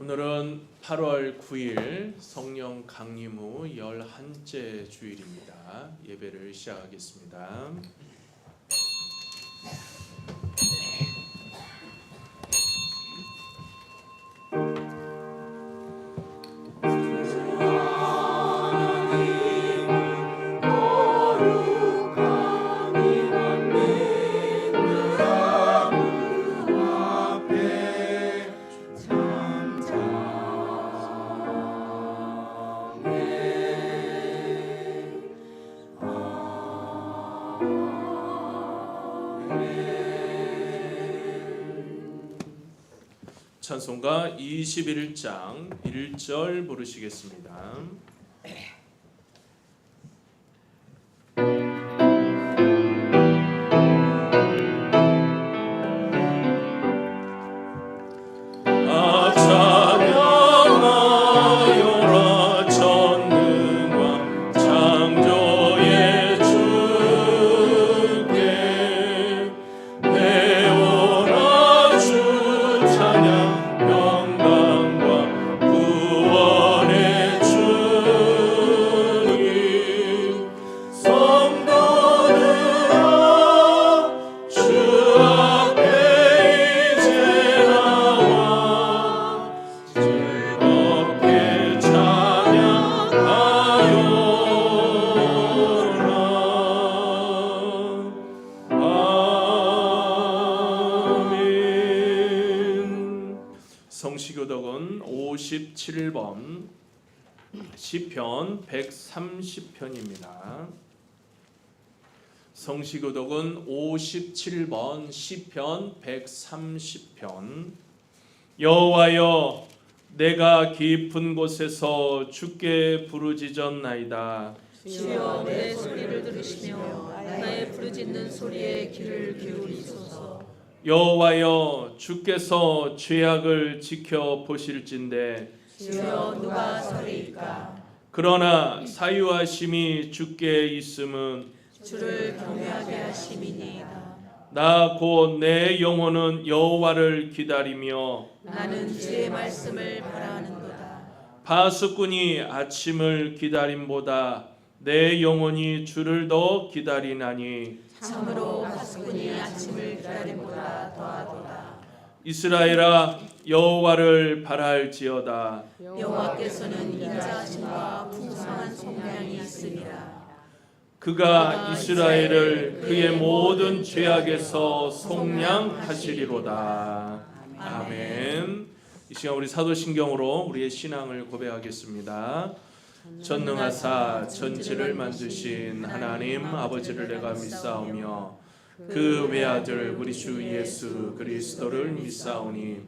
오늘은 8월 9일 성령 강림 후 11째 주일입니다. 예배를 시작하겠습니다. 찬송가 21장 1절 부르시겠습니다. 성시교독은 57번 시편 130편입니다. 성시교독은 57번 시편 130편. 여호와여, 내가 깊은 곳에서 주께 부르짖었나이다. 주여, 내 소리를 들으시며 나의 부르짖는 소리에 귀를 기울이소서. 여호와여, 주께서 죄악을 지켜 보실진대 주여, 누가 서리이까? 그러나 사유하심이 주께 있음은 주를 경외하게 하심이니이다. 나 곧 내 영혼은 여호와를 기다리며 나는 주의 말씀을 바라는도다. 파수꾼이 아침을 기다림보다 내 영혼이 주를 더 기다리나니 참으로 파수꾼이 아침을 기다림보다 더하도다. 이스라엘아, 여호와를 바랄지어다. 여호와께서는 인자하심과 풍성한 속량이 있으리라. 그가 이스라엘을 그의 모든 죄악에서 속량하시리로다. 아멘. 이 시간 우리 사도신경으로 우리의 신앙을 고백하겠습니다. 전능하사 천지를 만드신 하나님 아버지를 내가 믿사오며 그 외아들 우리 주 예수 그리스도를 믿사오니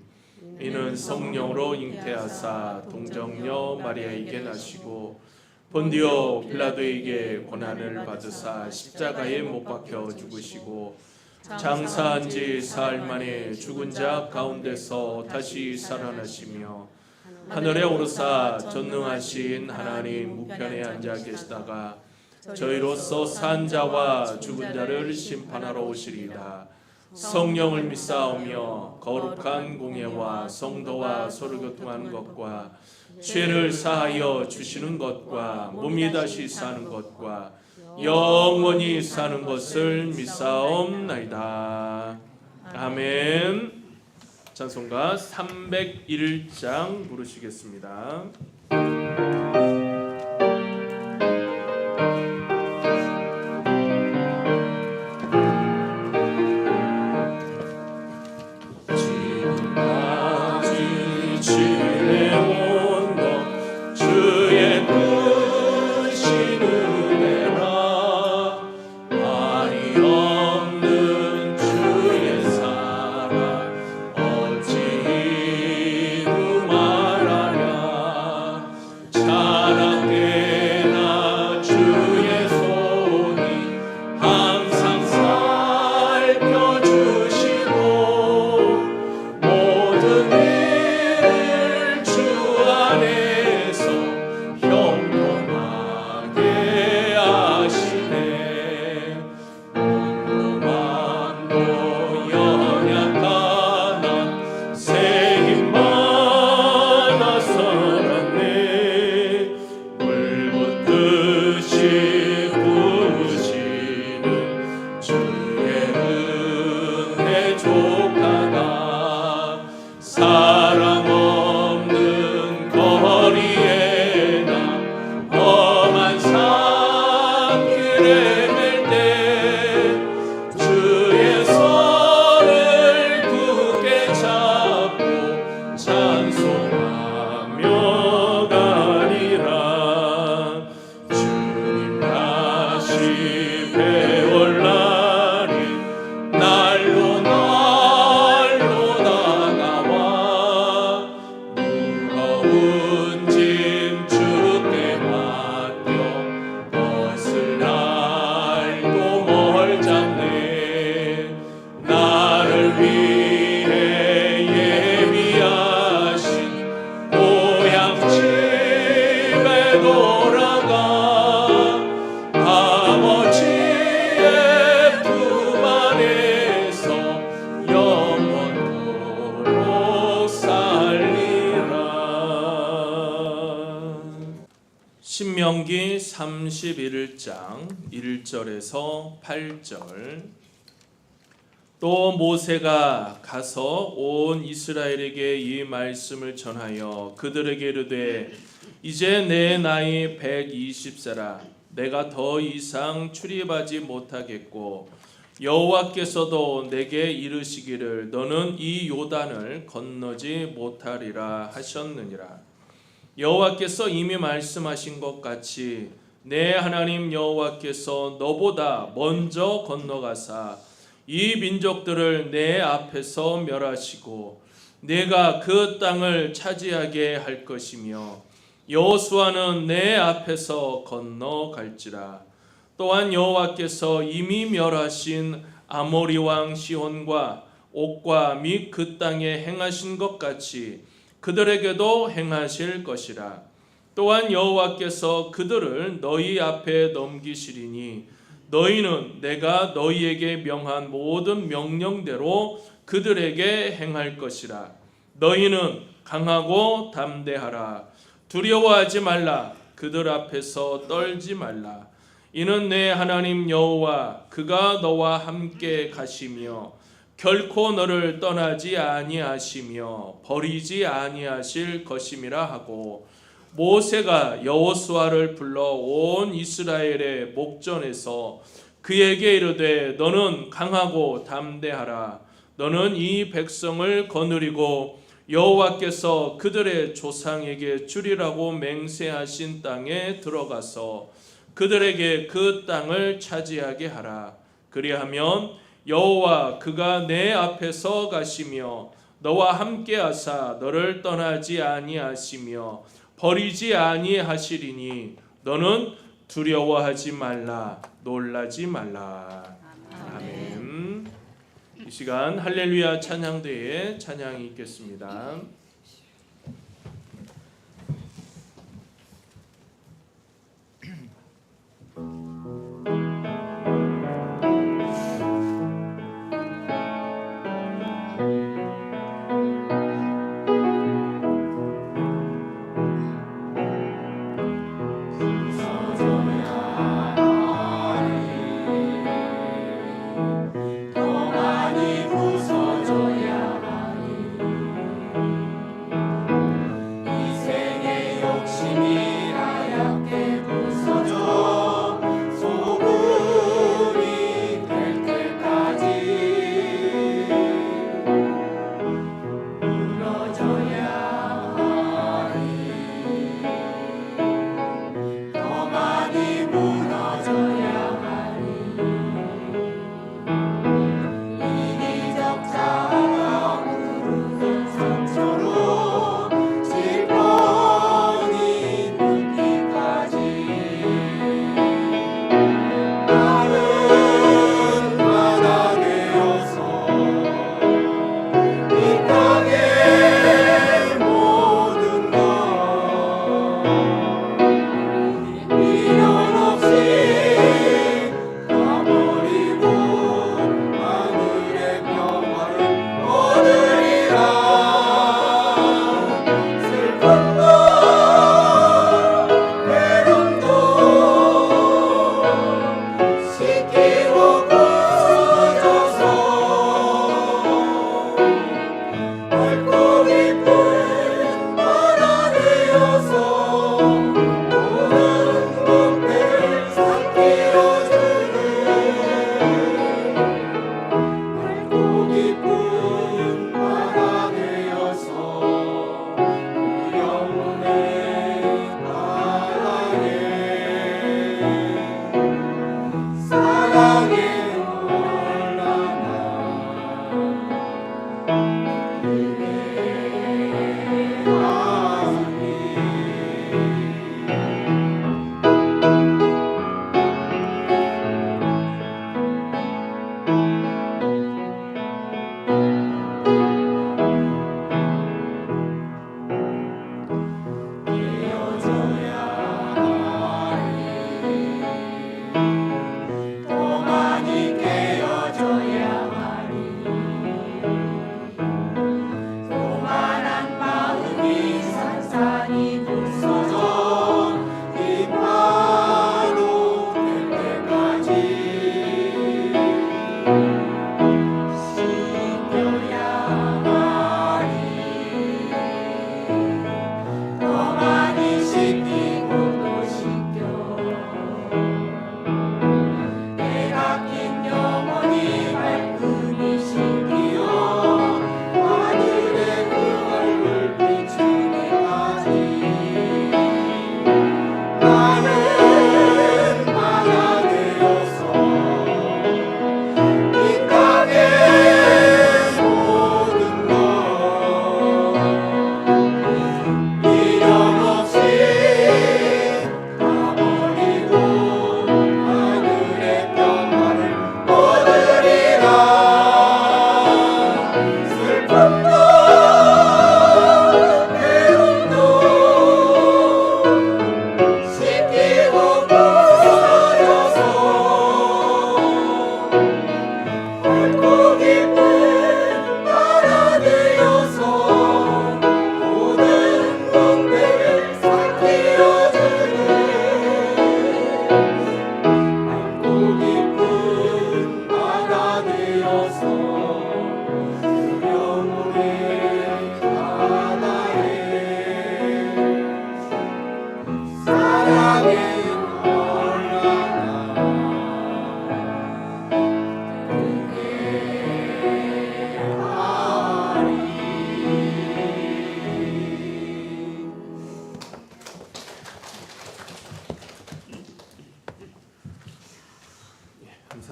이는 성령으로 잉태하사 동정녀 마리아에게 나시고 본디오 빌라도에게 고난을 받으사 십자가에 못 박혀 죽으시고 장사한 지 사흘 만에 죽은 자 가운데서 다시 살아나시며 하늘에 오르사 전능하신 하나님 우편에 앉아 계시다가 저희로서 산 자와 죽은 자를 심판하러 오시리이다. 성령을 믿사오며 거룩한 공예와 성도와 서로 교통하는 것과 죄를 사하여 주시는 것과 몸이 다시 사는 것과 영원히 사는 것을 믿사옵나이다. 아멘. 찬송가 301장 부르시겠습니다. 참 사람 없는 거리에 나 험한 산길에 맬 때 주의 손을 굳게 잡고 찬송하며 가리라. 주님 다시 배울 날이 날로 다가와 무거운 짐 주께 맡겨 벗을 날도 멀 잡네. 나를 위해 예비하신 고향집에 돌아가 아버지의 품 안에서 영원토록 살리라. 신명기 31장 1절에서 8절. 또 모세가 가서 온 이스라엘에게 이 말씀을 전하여 그들에게 이르되 이제 내 나이 120세라. 내가 더 이상 출입하지 못하겠고 여호와께서도 내게 이르시기를 너는 이 요단을 건너지 못하리라 하셨느니라. 여호와께서 이미 말씀하신 것 같이 내 하나님 여호와께서 너보다 먼저 건너가사 이 민족들을 내 앞에서 멸하시고 내가 그 땅을 차지하게 할 것이며 여호수아는 내 앞에서 건너갈지라. 또한 여호와께서 이미 멸하신 아모리 왕 시혼과 옥과 및 그 땅에 행하신 것 같이 그들에게도 행하실 것이라. 또한 여호와께서 그들을 너희 앞에 넘기시리니 너희는 내가 너희에게 명한 모든 명령대로 그들에게 행할 것이라. 너희는 강하고 담대하라. 두려워하지 말라. 그들 앞에서 떨지 말라. 이는 내 하나님 여호와 그가 너와 함께 가시며 결코 너를 떠나지 아니하시며 버리지 아니하실 것임이라 하고 모세가 여호수아를 불러 온 이스라엘의 목전에서 그에게 이르되 너는 강하고 담대하라. 너는 이 백성을 거느리고 여호와께서 그들의 조상에게 주리라고 맹세하신 땅에 들어가서 그들에게 그 땅을 차지하게 하라. 그리하면 여호와 그가 내 앞에서 가시며 너와 함께 하사 너를 떠나지 아니하시며 버리지 아니하시리니 너는 두려워하지 말라. 놀라지 말라. 아멘. 이 시간 할렐루야 찬양대에 찬양이 있겠습니다.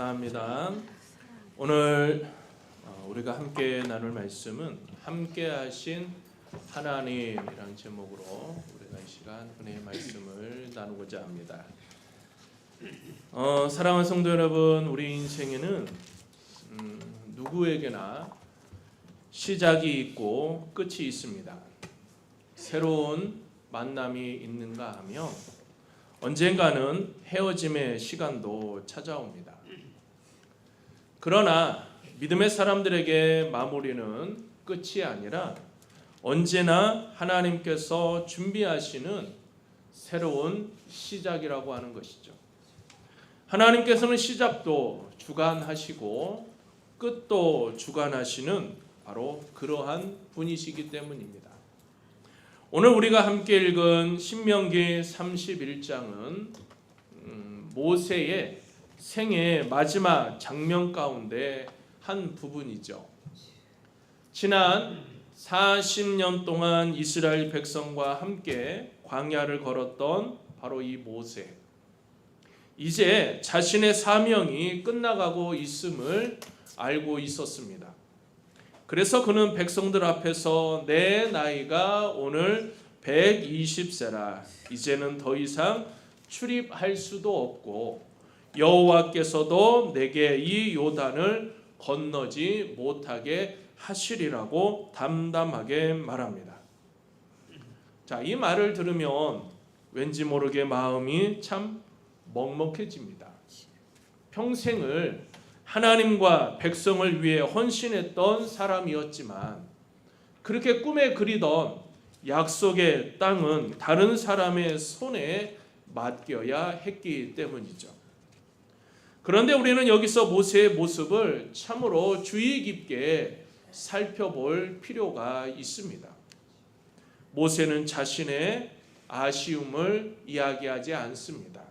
감사합니다. 오늘 우리가 함께 나눌 말씀은 함께 하신 하나님이라는 제목으로 우리가 이 시간 은혜의 말씀을 나누고자 합니다. 사랑하는 성도 여러분, 우리 인생에는 누구에게나 시작이 있고 끝이 있습니다. 새로운 만남이 있는가 하며 언젠가는 헤어짐의 시간도 찾아옵니다. 그러나 믿음의 사람들에게 마무리는 끝이 아니라 언제나 하나님께서 준비하시는 새로운 시작이라고 하는 것이죠. 하나님께서는 시작도 주관하시고 끝도 주관하시는 바로 그러한 분이시기 때문입니다. 오늘 우리가 함께 읽은 신명기 31장은 모세의 생애의 마지막 장면 가운데 한 부분이죠. 지난 40년 동안 이스라엘 백성과 함께 광야를 걸었던 바로 이 모세. 이제 자신의 사명이 끝나가고 있음을 알고 있었습니다. 그래서 그는 백성들 앞에서 내 나이가 오늘 120세라. 이제는 더 이상 출입할 수도 없고 여호와께서도 내게 이 요단을 건너지 못하게 하시리라고 담담하게 말합니다. 자, 이 말을 들으면 왠지 모르게 마음이 참 먹먹해집니다. 평생을 하나님과 백성을 위해 헌신했던 사람이었지만 그렇게 꿈에 그리던 약속의 땅은 다른 사람의 손에 맡겨야 했기 때문이죠. 그런데 우리는 여기서 모세의 모습을 참으로 주의 깊게 살펴볼 필요가 있습니다. 모세는 자신의 아쉬움을 이야기하지 않습니다.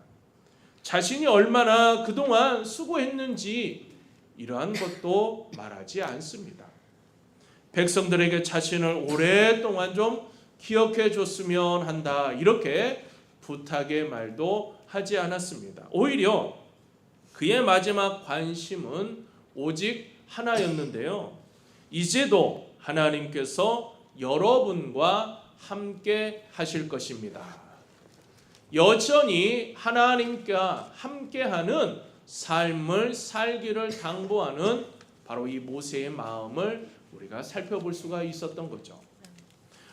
자신이 얼마나 그동안 수고했는지 이러한 것도 말하지 않습니다. 백성들에게 자신을 오랫동안 좀 기억해 줬으면 한다, 이렇게 부탁의 말도 하지 않았습니다. 오히려 그의 마지막 관심은 오직 하나였는데요. 이제도 하나님께서 여러분과 함께 하실 것입니다. 여전히 하나님과 함께하는 삶을 살기를 당부하는 바로 이 모세의 마음을 우리가 살펴볼 수가 있었던 거죠.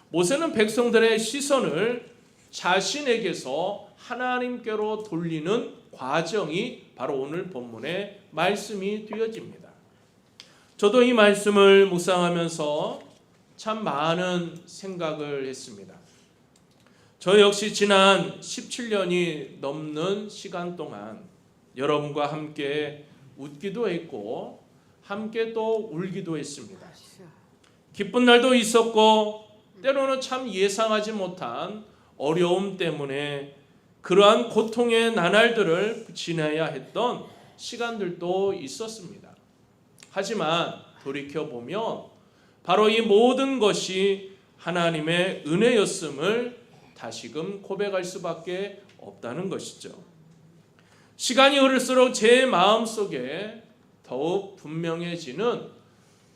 모세는 백성들의 시선을 자신에게서 하나님께로 돌리는 과정이 바로 오늘 본문의 말씀이 되어집니다. 저도 이 말씀을 묵상하면서 참 많은 생각을 했습니다. 저 역시 지난 17년이 넘는 시간 동안 여러분과 함께 웃기도 했고 함께 또 울기도 했습니다. 기쁜 날도 있었고 때로는 참 예상하지 못한 어려움 때문에 그러한 고통의 나날들을 지나야 했던 시간들도 있었습니다. 하지만 돌이켜보면 바로 이 모든 것이 하나님의 은혜였음을 다시금 고백할 수밖에 없다는 것이죠. 시간이 흐를수록 제 마음속에 더욱 분명해지는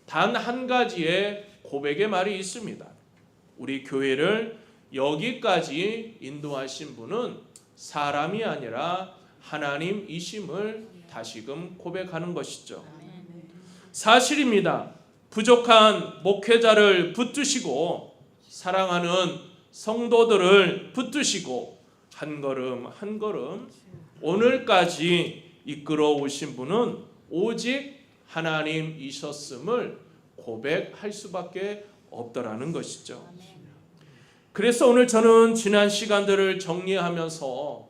단 한 가지의 고백의 말이 있습니다. 우리 교회를 여기까지 인도하신 분은 사람이 아니라 하나님이심을 다시금 고백하는 것이죠. 사실입니다. 부족한 목회자를 붙드시고 사랑하는 성도들을 붙드시고 한 걸음 한 걸음 오늘까지 이끌어 오신 분은 오직 하나님이셨음을 고백할 수밖에 없더라는 것이죠. 그래서 오늘 저는 지난 시간들을 정리하면서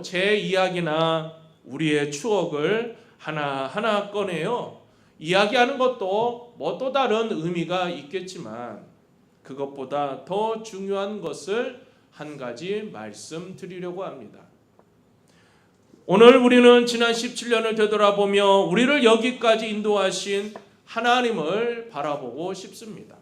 제 이야기나 우리의 추억을 하나하나 꺼내요 이야기하는 것도 또 다른 의미가 있겠지만 그것보다 더 중요한 것을 한 가지 말씀드리려고 합니다. 오늘 우리는 지난 17년을 되돌아보며 우리를 여기까지 인도하신 하나님을 바라보고 싶습니다.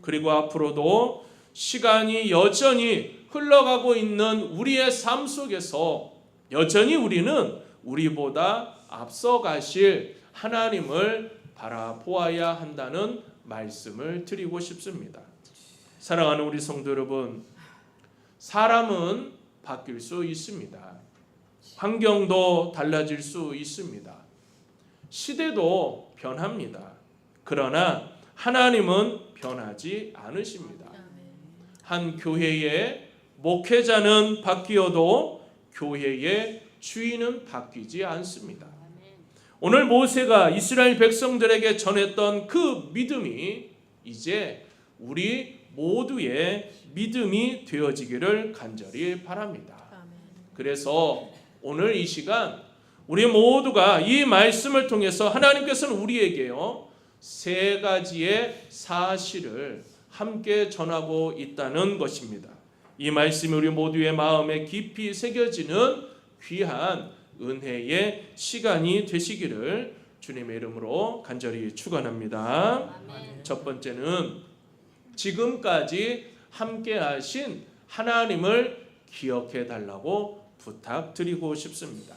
그리고 앞으로도 시간이 여전히 흘러가고 있는 우리의 삶 속에서 여전히 우리는 우리보다 앞서가실 하나님을 바라보아야 한다는 말씀을 드리고 싶습니다. 사랑하는 우리 성도 여러분, 사람은 바뀔 수 있습니다. 환경도 달라질 수 있습니다. 시대도 변합니다. 그러나 하나님은 변하지 않으십니다. 한 교회의 목회자는 바뀌어도 교회의 주인은 바뀌지 않습니다. 오늘 모세가 이스라엘 백성들에게 전했던 그 믿음이 이제 우리 모두의 믿음이 되어지기를 간절히 바랍니다. 그래서 오늘 이 시간 우리 모두가 이 말씀을 통해서 하나님께서는 우리에게요 3가지의 사실을 함께 전하고 있다는 것입니다. 이 말씀이 우리 모두의 마음에 깊이 새겨지는 귀한 은혜의 시간이 되시기를 주님의 이름으로 간절히 축원합니다. 첫 번째는 지금까지 함께 하신 하나님을 기억해 달라고 부탁드리고 싶습니다.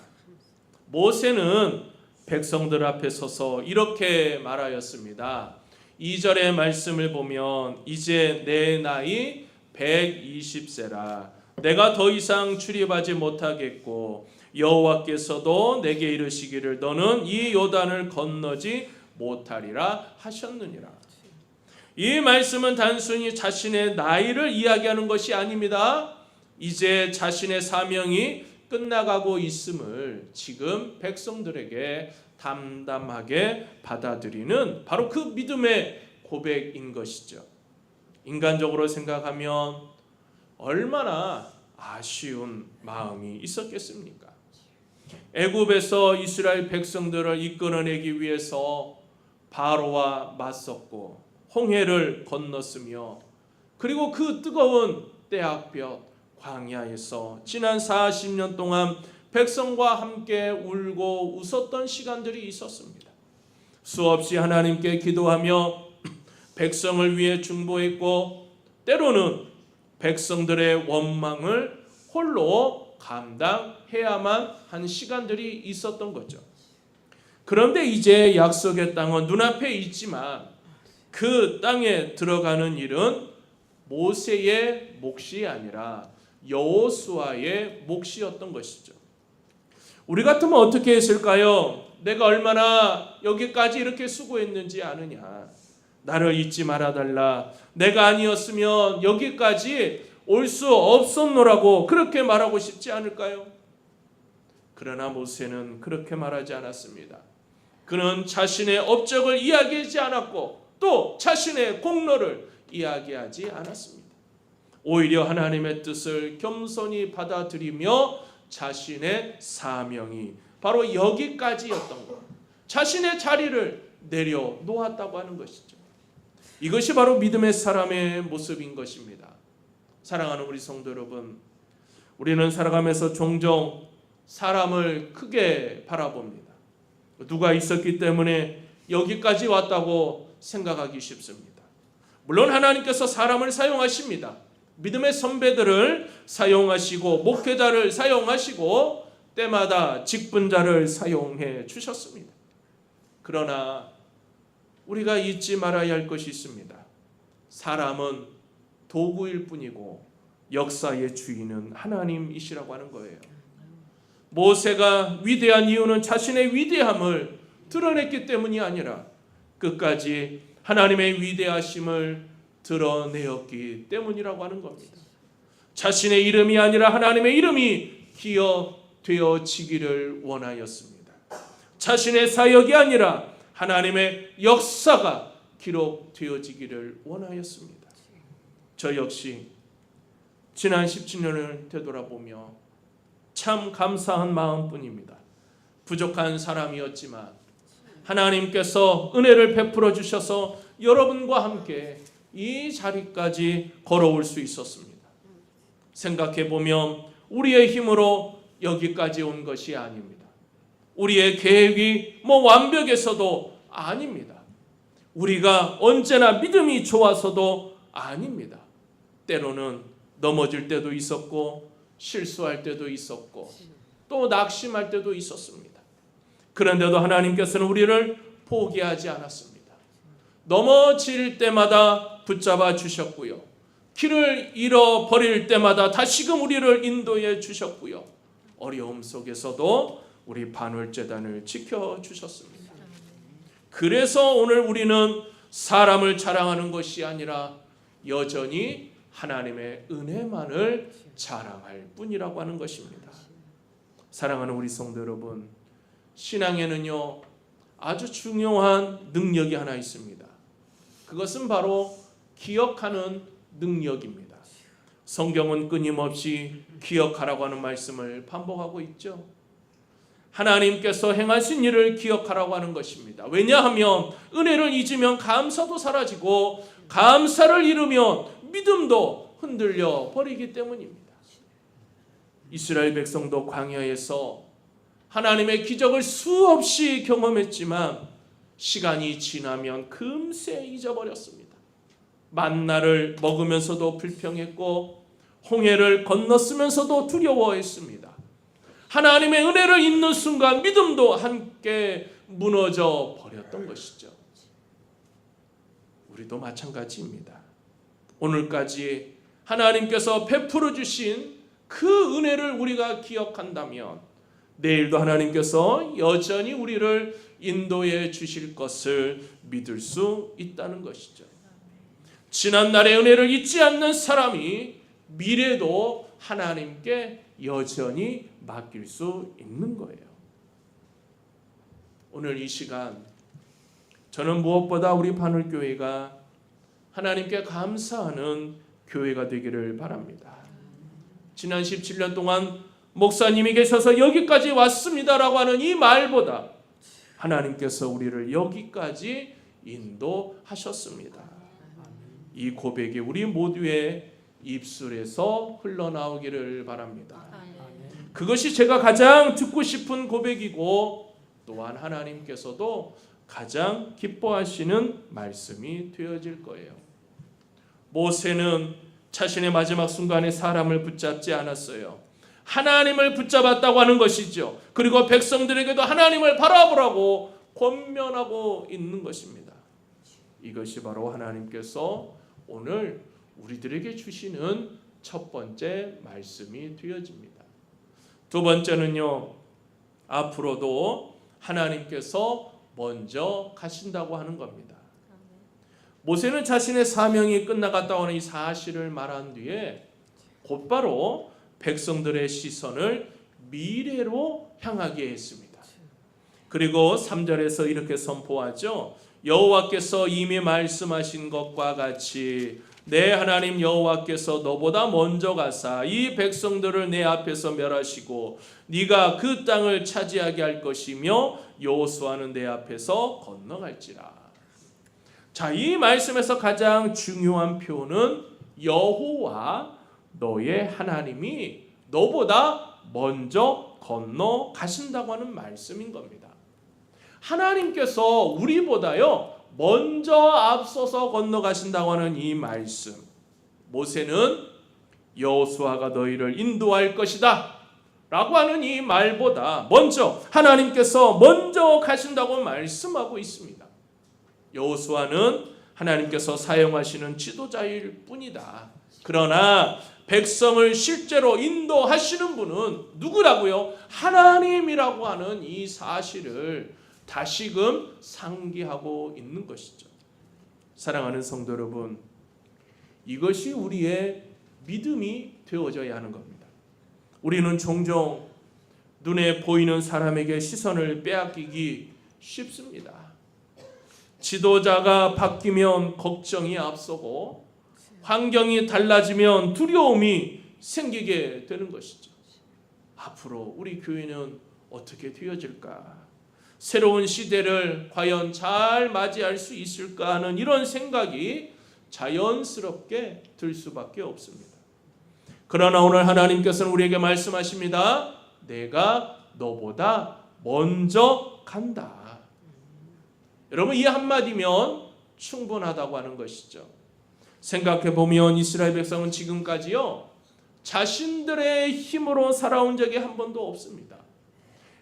모세는 백성들 앞에 서서 이렇게 말하였습니다. 2절의 말씀을 보면 이제 내 나이 120세라 내가 더 이상 출입하지 못하겠고 여호와께서도 내게 이르시기를 너는 이 요단을 건너지 못하리라 하셨느니라. 이 말씀은 단순히 자신의 나이를 이야기하는 것이 아닙니다. 이제 자신의 사명이 끝나가고 있음을 지금 백성들에게 담담하게 받아들이는 바로 그 믿음의 고백인 것이죠. 인간적으로 생각하면 얼마나 아쉬운 마음이 있었겠습니까? 애굽에서 이스라엘 백성들을 이끌어내기 위해서 바로와 맞섰고 홍해를 건넜으며 그리고 그 뜨거운 때학볕 광야에서 지난 40년 동안 백성과 함께 울고 웃었던 시간들이 있었습니다. 수없이 하나님께 기도하며 백성을 위해 중보했고 때로는 백성들의 원망을 홀로 감당해야만 한 시간들이 있었던 거죠. 그런데 이제 약속의 땅은 눈앞에 있지만 그 땅에 들어가는 일은 모세의 몫이 아니라 여호수아의 몫이었던 것이죠. 우리 같으면 어떻게 했을까요? 내가 얼마나 여기까지 이렇게 수고했는지 아느냐. 나를 잊지 말아달라. 내가 아니었으면 여기까지 올 수 없었노라고 그렇게 말하고 싶지 않을까요? 그러나 모세는 그렇게 말하지 않았습니다. 그는 자신의 업적을 이야기하지 않았고 또 자신의 공로를 이야기하지 않았습니다. 오히려 하나님의 뜻을 겸손히 받아들이며 자신의 사명이 바로 여기까지였던 것, 자신의 자리를 내려놓았다고 하는 것이죠. 이것이 바로 믿음의 사람의 모습인 것입니다. 사랑하는 우리 성도 여러분, 우리는 살아가면서 종종 사람을 크게 바라봅니다. 누가 있었기 때문에 여기까지 왔다고 생각하기 쉽습니다. 물론 하나님께서 사람을 사용하십니다. 믿음의 선배들을 사용하시고 목회자를 사용하시고 때마다 직분자를 사용해 주셨습니다. 그러나 우리가 잊지 말아야 할 것이 있습니다. 사람은 도구일 뿐이고 역사의 주인은 하나님이시라고 하는 거예요. 모세가 위대한 이유는 자신의 위대함을 드러냈기 때문이 아니라 끝까지 하나님의 위대하심을 드러내었기 때문이라고 하는 겁니다. 자신의 이름이 아니라 하나님의 이름이 기억되어지기를 원하였습니다. 자신의 사역이 아니라 하나님의 역사가 기록되어지기를 원하였습니다. 저 역시 지난 17년을 되돌아보며 참 감사한 마음뿐입니다. 부족한 사람이었지만 하나님께서 은혜를 베풀어 주셔서 여러분과 함께 이 자리까지 걸어올 수 있었습니다. 생각해 보면 우리의 힘으로 여기까지 온 것이 아닙니다. 우리의 계획이 완벽해서도 아닙니다. 우리가 언제나 믿음이 좋아서도 아닙니다. 때로는 넘어질 때도 있었고 실수할 때도 있었고 또 낙심할 때도 있었습니다. 그런데도 하나님께서는 우리를 포기하지 않았습니다. 넘어질 때마다 붙잡아 주셨고요. 길을 잃어버릴 때마다 다시금 우리를 인도해 주셨고요. 어려움 속에서도 우리 반월제단을 지켜주셨습니다. 그래서 오늘 우리는 사람을 자랑하는 것이 아니라 여전히 하나님의 은혜만을 자랑할 뿐이라고 하는 것입니다. 사랑하는 우리 성도 여러분, 신앙에는요 아주 중요한 능력이 하나 있습니다. 그것은 바로 기억하는 능력입니다. 성경은 끊임없이 기억하라고 하는 말씀을 반복하고 있죠. 하나님께서 행하신 일을 기억하라고 하는 것입니다. 왜냐하면 은혜를 잊으면 감사도 사라지고 감사를 잃으면 믿음도 흔들려 버리기 때문입니다. 이스라엘 백성도 광야에서 하나님의 기적을 수없이 경험했지만 시간이 지나면 금세 잊어버렸습니다. 만나를 먹으면서도 불평했고 홍해를 건넜으면서도 두려워했습니다. 하나님의 은혜를 잊는 순간 믿음도 함께 무너져 버렸던 것이죠. 우리도 마찬가지입니다. 오늘까지 하나님께서 베풀어 주신 그 은혜를 우리가 기억한다면 내일도 하나님께서 여전히 우리를 인도해 주실 것을 믿을 수 있다는 것이죠. 지난날의 은혜를 잊지 않는 사람이 미래도 하나님께 여전히 맡길 수 있는 거예요. 오늘 이 시간 저는 무엇보다 우리 반울교회가 하나님께 감사하는 교회가 되기를 바랍니다. 지난 17년 동안 목사님이 계셔서 여기까지 왔습니다라고 하는 이 말보다 하나님께서 우리를 여기까지 인도하셨습니다. 이 고백이 우리 모두의 입술에서 흘러나오기를 바랍니다. 그것이 제가 가장 듣고 싶은 고백이고 또한 하나님께서도 가장 기뻐하시는 말씀이 되어질 거예요. 모세는 자신의 마지막 순간에 사람을 붙잡지 않았어요. 하나님을 붙잡았다고 하는 것이죠. 그리고 백성들에게도 하나님을 바라보라고 권면하고 있는 것입니다. 이것이 바로 하나님께서 오늘 우리들에게 주시는 첫 번째 말씀이 되어집니다. 두 번째는요, 앞으로도 하나님께서 먼저 가신다고 하는 겁니다. 모세는 자신의 사명이 끝나갔다고 하는 이 사실을 말한 뒤에 곧바로 백성들의 시선을 미래로 향하게 했습니다. 그리고 3절에서 이렇게 선포하죠. 여호와께서 이미 말씀하신 것과 같이 내 하나님 여호와께서 너보다 먼저 가사 이 백성들을 내 앞에서 멸하시고 네가 그 땅을 차지하게 할 것이며 여호수아는 내 앞에서 건너갈지라. 자, 이 말씀에서 가장 중요한 표현은 여호와 너의 하나님이 너보다 먼저 건너가신다고 하는 말씀인 겁니다. 하나님께서 우리보다요 먼저 앞서서 건너가신다고 하는 이 말씀. 모세는 여호수아가 너희를 인도할 것이다 라고 하는 이 말보다 먼저 하나님께서 먼저 가신다고 말씀하고 있습니다. 여호수아는 하나님께서 사용하시는 지도자일 뿐이다. 그러나 백성을 실제로 인도하시는 분은 누구라고요? 하나님이라고 하는 이 사실을 다시금 상기하고 있는 것이죠. 사랑하는 성도 여러분, 이것이 우리의 믿음이 되어져야 하는 겁니다. 우리는 종종 눈에 보이는 사람에게 시선을 빼앗기기 쉽습니다. 지도자가 바뀌면 걱정이 앞서고 환경이 달라지면 두려움이 생기게 되는 것이죠. 앞으로 우리 교회는 어떻게 되어질까? 새로운 시대를 과연 잘 맞이할 수 있을까 하는 이런 생각이 자연스럽게 들 수밖에 없습니다. 그러나 오늘 하나님께서는 우리에게 말씀하십니다. 내가 너보다 먼저 간다. 여러분, 이 한마디면 충분하다고 하는 것이죠. 생각해보면 이스라엘 백성은 지금까지요 자신들의 힘으로 살아온 적이 한 번도 없습니다.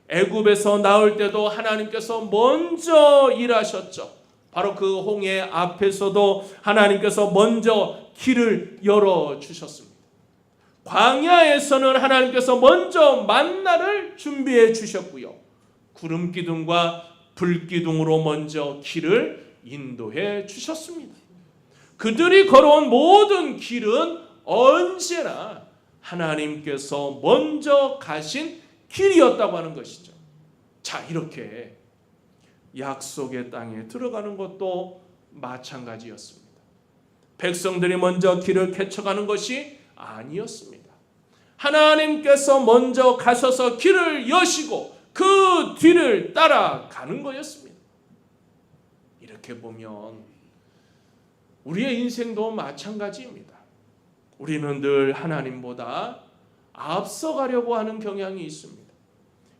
애굽에서 나올 때도 하나님께서 먼저 일하셨죠. 바로 그 홍해 앞에서도 하나님께서 먼저 길을 열어주셨습니다. 광야에서는 하나님께서 먼저 만나를 준비해 주셨고요. 구름 기둥과 불 기둥으로 먼저 길을 인도해 주셨습니다. 그들이 걸어온 모든 길은 언제나 하나님께서 먼저 가신 길이었다고 하는 것이죠. 자, 이렇게 약속의 땅에 들어가는 것도 마찬가지였습니다. 백성들이 먼저 길을 개척하는 것이 아니었습니다. 하나님께서 먼저 가셔서 길을 여시고 그 뒤를 따라가는 거였습니다. 이렇게 보면 우리의 인생도 마찬가지입니다. 우리는 늘 하나님보다 앞서가려고 하는 경향이 있습니다.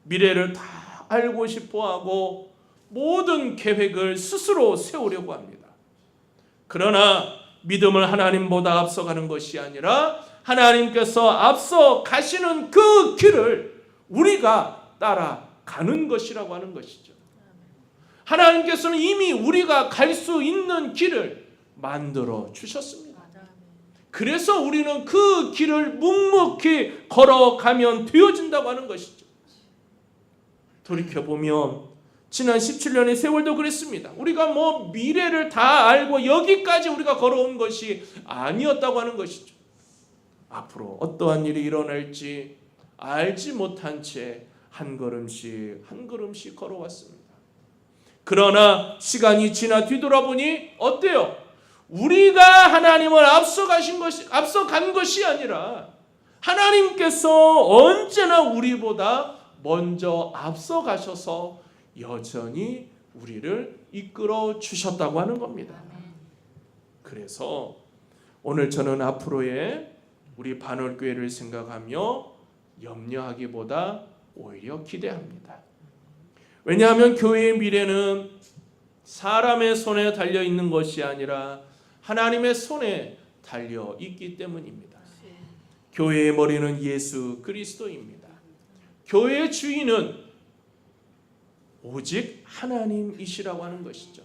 미래를 다 알고 싶어하고 모든 계획을 스스로 세우려고 합니다. 그러나 믿음을 하나님보다 앞서가는 것이 아니라 하나님께서 앞서 가시는 그 길을 우리가 따라가는 것이라고 하는 것이죠. 하나님께서는 이미 우리가 갈 수 있는 길을 만들어 주셨습니다. 그래서 우리는 그 길을 묵묵히 걸어가면 되어진다고 하는 것이죠. 돌이켜보면 지난 17년의 세월도 그랬습니다. 우리가 미래를 다 알고 여기까지 우리가 걸어온 것이 아니었다고 하는 것이죠. 앞으로 어떠한 일이 일어날지 알지 못한 채 한 걸음씩 한 걸음씩 걸어왔습니다. 그러나 시간이 지나 뒤돌아보니 어때요? 우리가 하나님을 앞서간 것이 아니라 하나님께서 언제나 우리보다 먼저 앞서가셔서 여전히 우리를 이끌어 주셨다고 하는 겁니다. 그래서 오늘 저는 앞으로의 우리 반월교회를 생각하며 염려하기보다 오히려 기대합니다. 왜냐하면 교회의 미래는 사람의 손에 달려 있는 것이 아니라 하나님의 손에 달려 있기 때문입니다. 교회의 머리는 예수 그리스도입니다. 교회의 주인은 오직 하나님이시라고 하는 것이죠.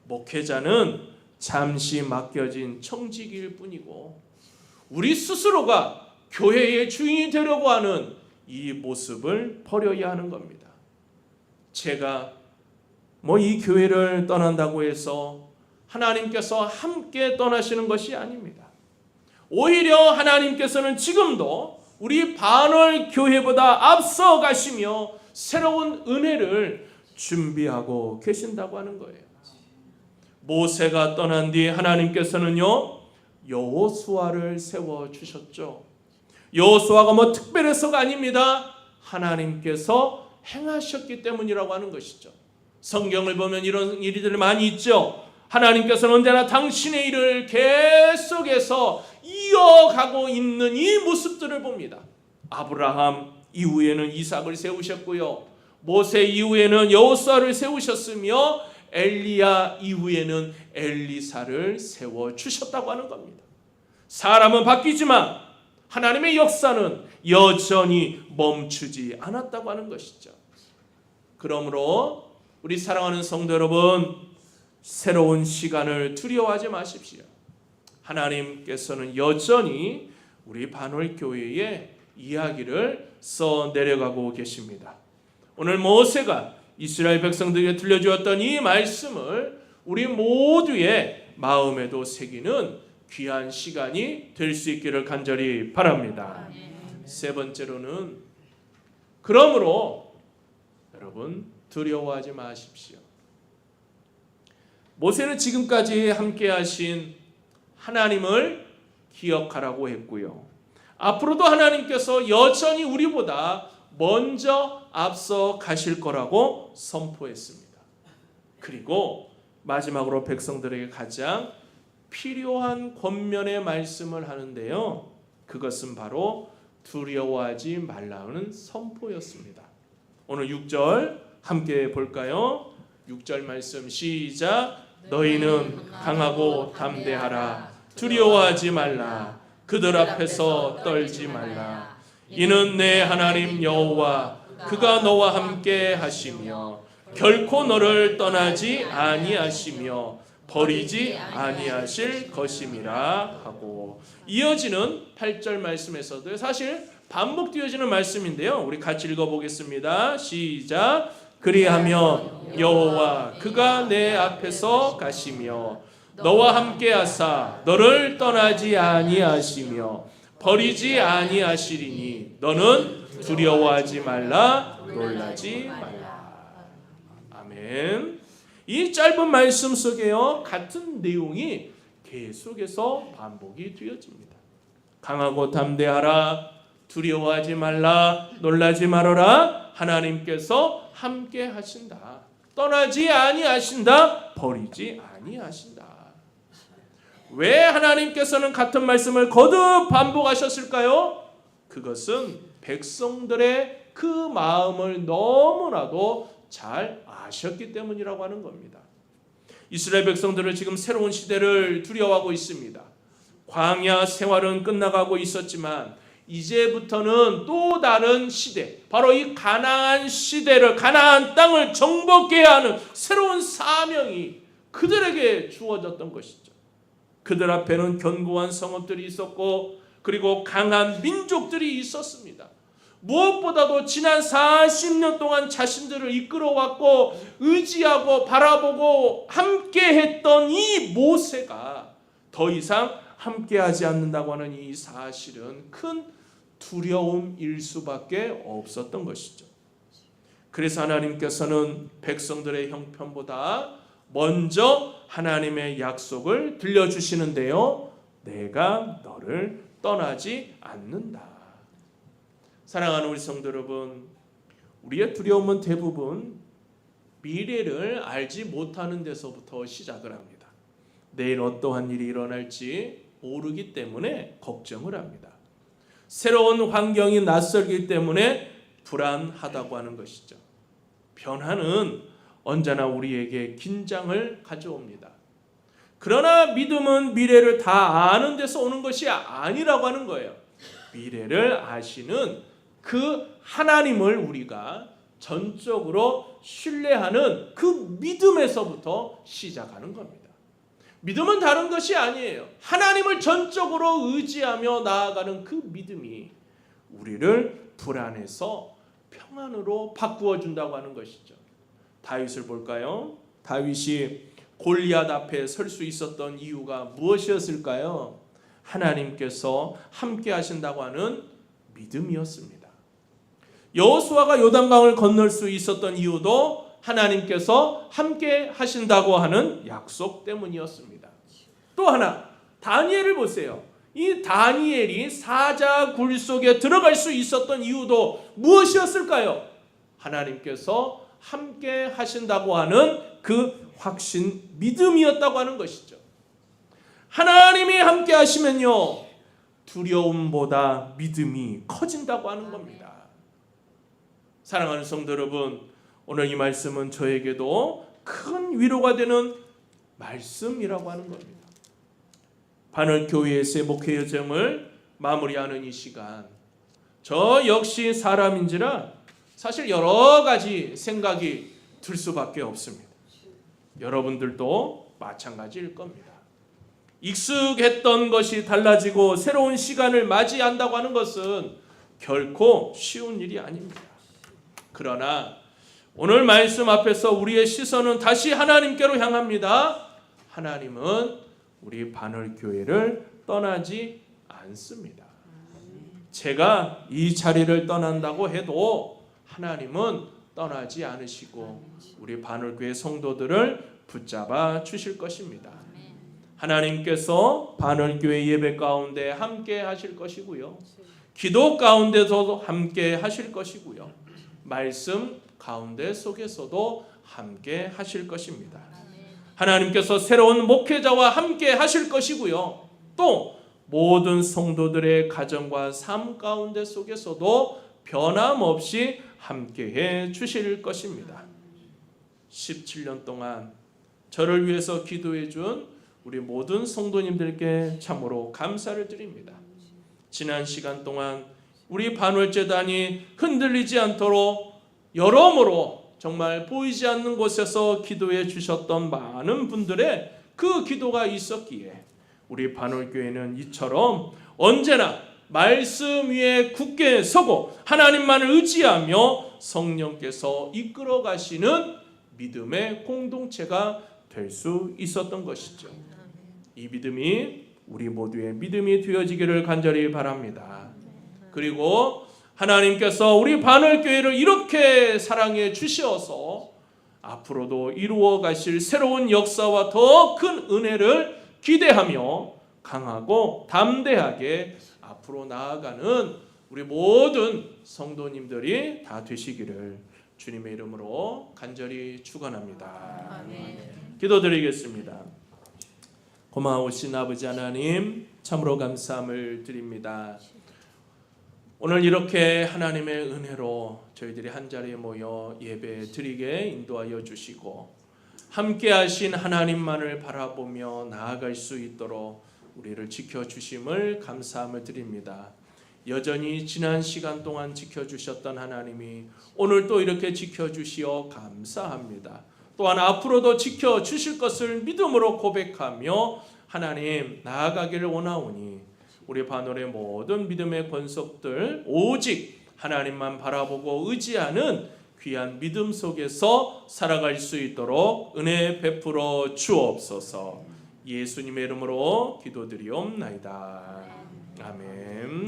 목회자는 잠시 맡겨진 청직일 뿐이고 우리 스스로가 교회의 주인이 되려고 하는 이 모습을 버려야 하는 겁니다. 제가 이 교회를 떠난다고 해서 하나님께서 함께 떠나시는 것이 아닙니다. 오히려 하나님께서는 지금도 우리 반월 교회보다 앞서 가시며 새로운 은혜를 준비하고 계신다고 하는 거예요. 모세가 떠난 뒤 하나님께서는요 여호수아를 세워 주셨죠. 여호수아가 특별해서가 아닙니다. 하나님께서 행하셨기 때문이라고 하는 것이죠. 성경을 보면 이런 일들이 많이 있죠. 하나님께서는 언제나 당신의 일을 계속해서 이어가고 있는 이 모습들을 봅니다. 아브라함 이후에는 이삭을 세우셨고요. 모세 이후에는 여호수아를 세우셨으며 엘리야 이후에는 엘리사를 세워주셨다고 하는 겁니다. 사람은 바뀌지만 하나님의 역사는 여전히 멈추지 않았다고 하는 것이죠. 그러므로 우리 사랑하는 성도 여러분, 새로운 시간을 두려워하지 마십시오. 하나님께서는 여전히 우리 반월교회의 이야기를 써 내려가고 계십니다. 오늘 모세가 이스라엘 백성들에게 들려주었던 이 말씀을 우리 모두의 마음에도 새기는 귀한 시간이 될 수 있기를 간절히 바랍니다. 세 번째로는 그러므로 여러분 두려워하지 마십시오. 모세는 지금까지 함께 하신 하나님을 기억하라고 했고요. 앞으로도 하나님께서 여전히 우리보다 먼저 앞서 가실 거라고 선포했습니다. 그리고 마지막으로 백성들에게 가장 필요한 권면의 말씀을 하는데요. 그것은 바로 두려워하지 말라는 선포였습니다. 오늘 6절 함께 볼까요? 6절 말씀 시작. 너희는 강하고 담대하라. 두려워하지 말라. 그들 앞에서 떨지 말라. 이는 내 하나님 여호와 그가 너와 함께 하시며 결코 너를 떠나지 아니하시며 버리지 아니하실 것임이라 하고, 이어지는 8절 말씀에서도 사실 반복되어지는 말씀인데요. 우리 같이 읽어보겠습니다. 시작. 그리하면 여호와 그가 내 앞에서 가시며 너와 함께 하사 너를 떠나지 아니하시며 버리지 아니하시리니 너는 두려워하지 말라 놀라지 말라. 아멘. 이 짧은 말씀 속에요, 같은 내용이 계속해서 반복이 되어집니다. 강하고 담대하라, 두려워하지 말라, 놀라지 말아라. 하나님께서 함께 하신다. 떠나지 아니하신다. 버리지 아니하신다. 왜 하나님께서는 같은 말씀을 거듭 반복하셨을까요? 그것은 백성들의 그 마음을 너무나도 잘 아셨기 때문이라고 하는 겁니다. 이스라엘 백성들은 지금 새로운 시대를 두려워하고 있습니다. 광야 생활은 끝나가고 있었지만 이제부터는 또 다른 시대, 바로 이 가나안 시대를, 가나안 땅을 정복해야 하는 새로운 사명이 그들에게 주어졌던 것이죠. 그들 앞에는 견고한 성읍들이 있었고, 그리고 강한 민족들이 있었습니다. 무엇보다도 지난 40년 동안 자신들을 이끌어왔고 의지하고 바라보고 함께했던 이 모세가 더 이상 함께하지 않는다고 하는 이 사실은 큰 두려움일 수밖에 없었던 것이죠. 그래서 하나님께서는 백성들의 형편보다 먼저 하나님의 약속을 들려주시는데요. 내가 너를 떠나지 않는다. 사랑하는 우리 성도 여러분, 우리의 두려움은 대부분 미래를 알지 못하는 데서부터 시작을 합니다. 내일 어떠한 일이 일어날지 모르기 때문에 걱정을 합니다. 새로운 환경이 낯설기 때문에 불안하다고 하는 것이죠. 변화는 언제나 우리에게 긴장을 가져옵니다. 그러나 믿음은 미래를 다 아는 데서 오는 것이 아니라고 하는 거예요. 미래를 아시는 그 하나님을 우리가 전적으로 신뢰하는 그 믿음에서부터 시작하는 겁니다. 믿음은 다른 것이 아니에요. 하나님을 전적으로 의지하며 나아가는 그 믿음이 우리를 불안에서 평안으로 바꾸어 준다고 하는 것이죠. 다윗을 볼까요? 다윗이 골리앗 앞에 설 수 있었던 이유가 무엇이었을까요? 하나님께서 함께 하신다고 하는 믿음이었습니다. 여호수아가 요단강을 건널 수 있었던 이유도 하나님께서 함께 하신다고 하는 약속 때문이었습니다. 또 하나, 다니엘을 보세요. 이 다니엘이 사자 굴 속에 들어갈 수 있었던 이유도 무엇이었을까요? 하나님께서 함께 하신다고 하는 그 확신, 믿음이었다고 하는 것이죠. 하나님이 함께 하시면요, 두려움보다 믿음이 커진다고 하는 겁니다. 사랑하는 성도 여러분, 오늘 이 말씀은 저에게도 큰 위로가 되는 말씀이라고 하는 겁니다. 반월교회에서의 목회 여정을 마무리하는 이 시간, 저 역시 사람인지라 사실 여러 가지 생각이 들 수밖에 없습니다. 여러분들도 마찬가지일 겁니다. 익숙했던 것이 달라지고 새로운 시간을 맞이한다고 하는 것은 결코 쉬운 일이 아닙니다. 그러나 오늘 말씀 앞에서 우리의 시선은 다시 하나님께로 향합니다. 하나님은 우리 반월교회를 떠나지 않습니다. 제가 이 자리를 떠난다고 해도 하나님은 떠나지 않으시고 우리 반월교회 성도들을 붙잡아 주실 것입니다. 하나님께서 반월교회 예배 가운데 함께 하실 것이고요. 기도 가운데서도 함께 하실 것이고요. 말씀 가운데 속에서도 함께 하실 것입니다. 하나님께서 새로운 목회자와 함께 하실 것이고요. 또 모든 성도들의 가정과 삶 가운데 속에서도 변함없이 함께해 주실 것입니다. 17년 동안 저를 위해서 기도해 준 우리 모든 성도님들께 참으로 감사를 드립니다. 지난 시간 동안 우리 반월재단이 흔들리지 않도록 여러모로 정말 보이지 않는 곳에서 기도해 주셨던 많은 분들의 그 기도가 있었기에 우리 반올교회는 이처럼 언제나 말씀 위에 굳게 서고 하나님만을 의지하며 성령께서 이끌어 가시는 믿음의 공동체가 될 수 있었던 것이죠. 이 믿음이 우리 모두의 믿음이 되어지기를 간절히 바랍니다. 그리고 하나님께서 우리 반올교회를 이렇게 사랑해 주셔서 앞으로도 이루어 가실 새로운 역사와 더 큰 은혜를 기대하며 강하고 담대하게 앞으로 나아가는 우리 모든 성도님들이 다 되시기를 주님의 이름으로 간절히 축원합니다. 기도드리겠습니다. 고마우신 아버지 하나님, 참으로 감사함을 드립니다. 오늘 이렇게 하나님의 은혜로 저희들이 한자리에 모여 예배 드리게 인도하여 주시고 함께 하신 하나님만을 바라보며 나아갈 수 있도록 우리를 지켜주심을 감사함을 드립니다. 여전히 지난 시간 동안 지켜주셨던 하나님이 오늘 또 이렇게 지켜주시어 감사합니다. 또한 앞으로도 지켜주실 것을 믿음으로 고백하며 하나님 나아가기를 원하오니 우리 반올의 모든 믿음의 권속들 오직 하나님만 바라보고 의지하는 귀한 믿음 속에서 살아갈 수 있도록 은혜 베풀어 주옵소서. 예수님의 이름으로 기도드리옵나이다. 아멘.